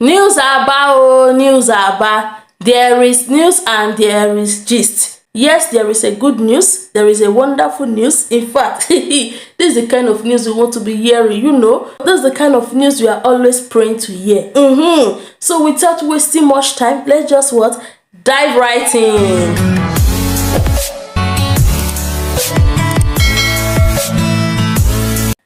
News Aba, oh, news Aba. There is news and there is gist. Yes, there is a good news. There is a wonderful news. In fact, this is the kind of news we want to be hearing, you know. This is the kind of news we are always praying to hear. So without wasting much time, let's just what? Dive right in.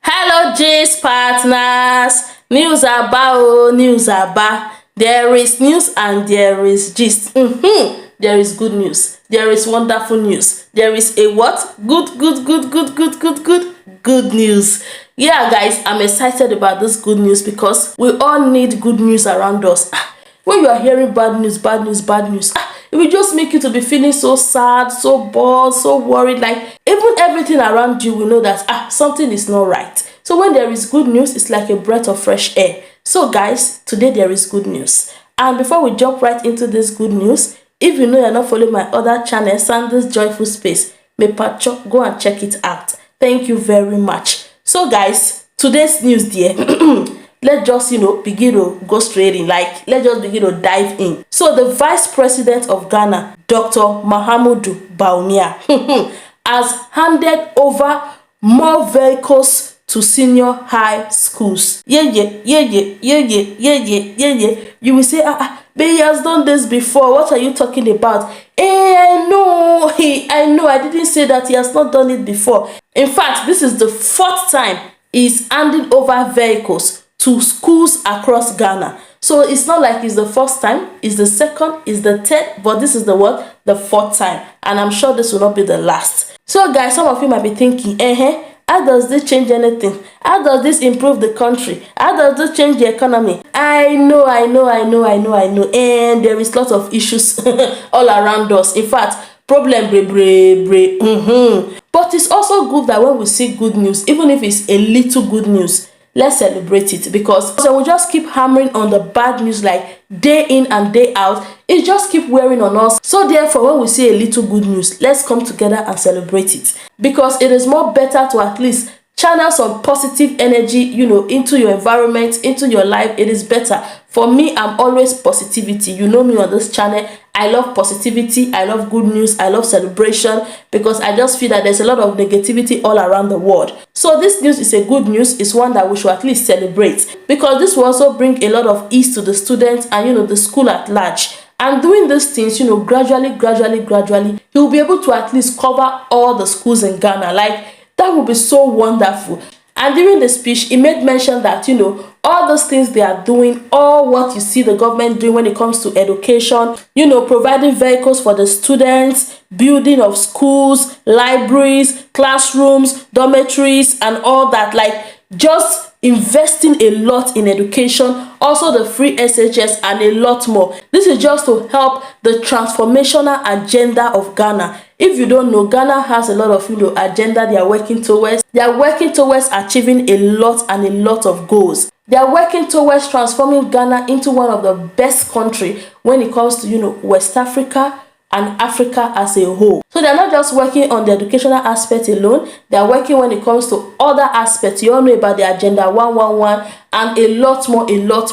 Hello, gist partners. News Aba, oh, news Aba. There is news and there is gist. There is good news. There is wonderful news. There is a what? Good news. Yeah, guys, I'm excited about this good news because we all need good news around us. When you are hearing bad news, it will just make you to be feeling so sad, so bored, so worried. Like even everything around you will know that something is not right. So when there is good news, it's like a breath of fresh air. So guys, today there is good news. And before we jump right into this good news, if you know you're not following my other channel, Sandie's Joyful Space, go and check it out. Thank you very much. So guys, today's news there, let's just, begin to go straight in. Like, let's just begin to dive in. So the Vice President of Ghana, Dr. Mahamudu Bawumia, has handed over more vehicles to senior high schools. Yeah. You will say, but he has done this before. What are you talking about? I know. I didn't say that he has not done it before. In fact, this is the 4th time he's handing over vehicles to schools across Ghana. So it's not like it's the first time, it's the second, it's the 3rd, but this is the 4th time. And I'm sure this will not be the last. So guys, some of you might be thinking, how does this change anything? How does this improve the country? How does this change the economy? I know. And there is lots of issues all around us. In fact, problem But it's also good that when we see good news, even if it's a little good news, let's celebrate it, because so we just keep hammering on the bad news like day in and day out. It just keep wearing on us. So therefore, when we see a little good news, let's come together and celebrate it, because it is more better to at least channel some positive energy, into your environment, into your life. It is better. For me, I'm always positivity. You know me on this channel. I love positivity. I love good news. I love celebration, because I just feel that there's a lot of negativity all around the world. So this news is a good news. It's one that we should at least celebrate, because this will also bring a lot of ease to the students and the school at large. And doing these things, gradually, he'll be able to at least cover all the schools in Ghana. Like, that would be so wonderful. And during the speech, he made mention that, all those things they are doing, all what you see the government doing when it comes to education, providing vehicles for the students, building of schools, libraries, classrooms, dormitories, and all that. Like, just investing a lot in education, also the free SHS, and a lot more. This is just to help the transformational agenda of Ghana. If you don't know, Ghana has a lot of agenda they are working towards. They are working towards achieving a lot of goals. They are working towards transforming Ghana into one of the best countries when it comes to West Africa and Africa as a whole. So they're not just working on the educational aspect alone, they are working when it comes to other aspects. You all know about the Agenda 111 and a lot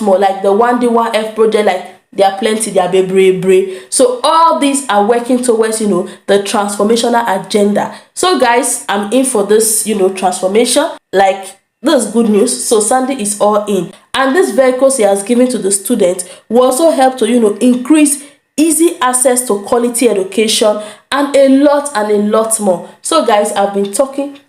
more, like the 1D1F project. Like, there are plenty, they are brave. So all these are working towards, the transformational agenda. So guys, I'm in for this, transformation. Like, this is good news. So Sandie is all in. And these vehicles he has given to the students will also help to, increase easy access to quality education and a lot more. So guys, I've been talking.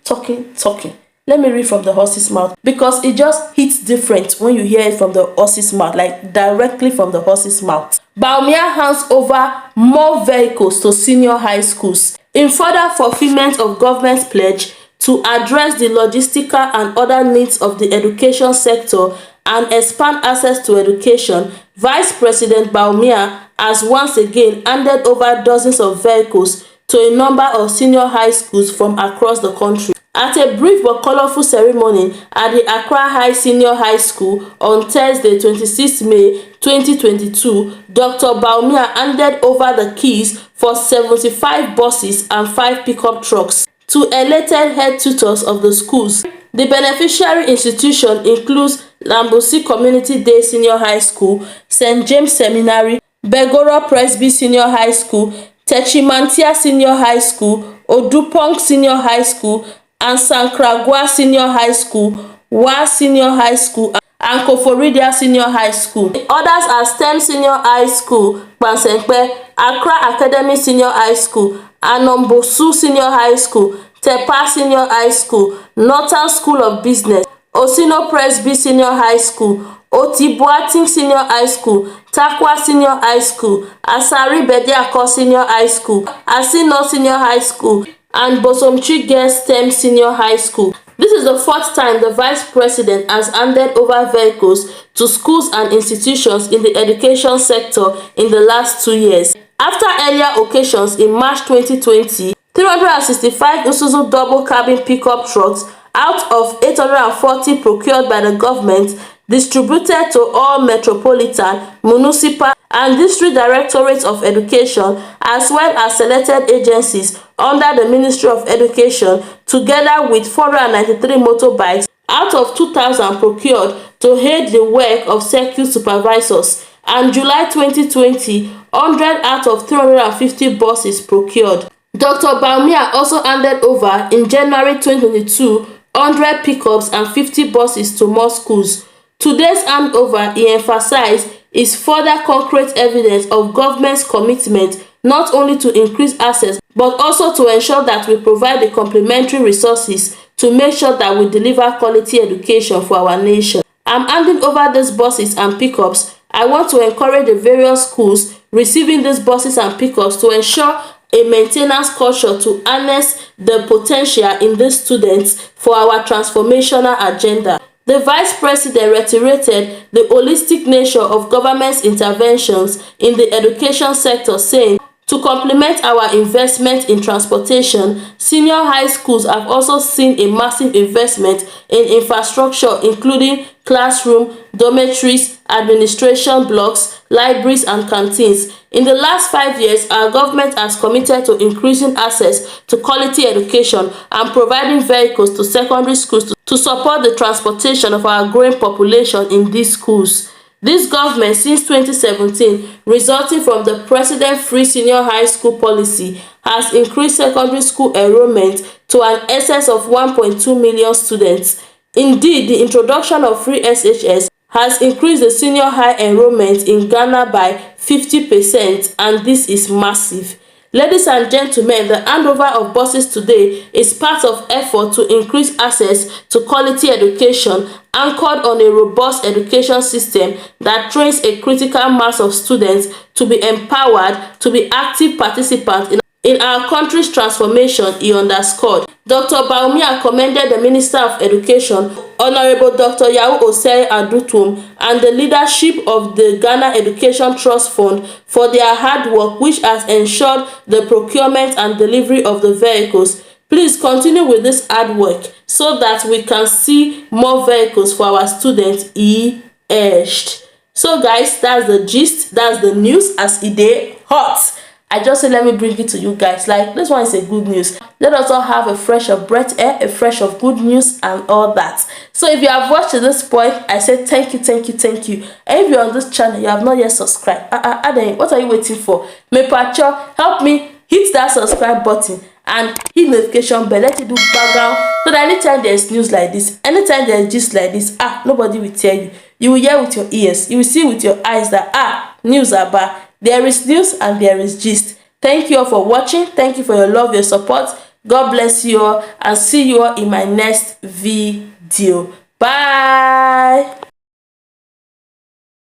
Let me read from the horse's mouth, because it just hits different when you hear it from the horse's mouth, like directly from the horse's mouth. Bawumia hands over more vehicles to senior high schools in further fulfillment of government's pledge to address the logistical and other needs of the education sector and expand access to education. Vice President Bawumia has once again handed over dozens of vehicles to a number of senior high schools from across the country. At a brief but colorful ceremony at the Accra High Senior High School on Thursday, 26 May 2022, Dr. Bawumia handed over the keys for 75 buses and 5 pickup trucks to elected head tutors of the schools. The beneficiary institution includes Lambosi Community Day Senior High School, St. James Seminary, Begoro Presby Senior High School, Techimantia Senior High School, Odupong Senior High School, and Sankragwa Senior High School, Wa Senior High School, and Koforidia Senior High School. Others are STEM Senior High School, Pansenpe, Accra Academy Senior High School, Anombosu Senior High School, Tepa Senior High School, Northern School of Business, Osino Presby Senior High School, Otibuating Senior High School, Takwa Senior High School, Asari Bediako Senior High School, Asino Senior High School, and Bosomchi Girls STEM Senior High School. This is the fourth time the Vice President has handed over vehicles to schools and institutions in the education sector in the last 2 years. After earlier occasions in March 2020, 365 Isuzu double cabin pickup trucks out of 840 procured by the government distributed to all metropolitan, municipal, and district directorates of education, as well as selected agencies under the Ministry of Education, together with 493 motorbikes out of 2,000 procured to aid the work of circuit supervisors, and July 2020, 100 out of 350 buses procured. Dr. Bawumia also handed over in January 2022 100 pickups and 50 buses to more schools. Today's handover, he emphasized, is further concrete evidence of government's commitment not only to increase access but also to ensure that we provide the complementary resources to make sure that we deliver quality education for our nation. I'm handing over these buses and pickups. I want to encourage the various schools receiving these buses and pickups to ensure a maintenance culture to harness the potential in these students for our transformational agenda. The Vice President reiterated the holistic nature of government's interventions in the education sector, saying, to complement our investment in transportation, senior high schools have also seen a massive investment in infrastructure, including classroom, dormitories, administration blocks, libraries, and canteens. In the last 5 years, our government has committed to increasing access to quality education and providing vehicles to secondary schools to support the transportation of our growing population in these schools. This government, since 2017, resulting from the President-Free Senior High School policy, has increased secondary school enrollment to an excess of 1.2 million students. Indeed, the introduction of free SHS has increased the senior high enrollment in Ghana by 50%, and this is massive. Ladies and gentlemen, the handover of buses today is part of effort to increase access to quality education anchored on a robust education system that trains a critical mass of students to be empowered to be active participants in our country's transformation, he underscored. Dr. Bawumia commended the Minister of Education, Honorable Dr. Yao Osei Adutum, and the leadership of the Ghana Education Trust Fund for their hard work, which has ensured the procurement and delivery of the vehicles. Please continue with this hard work so that we can see more vehicles for our students, he urged. So guys, that's the gist, that's the news as it is hot. I just said let me bring it to you guys. Like, this one is a good news. Let us all have a fresh of breath air, a fresh of good news and all that. So if you have watched to this point, I say thank you, thank you, thank you. And if you're on this channel, you have not yet subscribed, what are you waiting for? Help me hit that subscribe button and hit notification bell. Let it do background so that anytime there's news like this, anytime there's gist like this, nobody will tell you. You will hear with your ears, you will see with your eyes that news are bad. There is news and there is gist. Thank you all for watching. Thank you for your love, your support. God bless you all and see you all in my next video. Bye.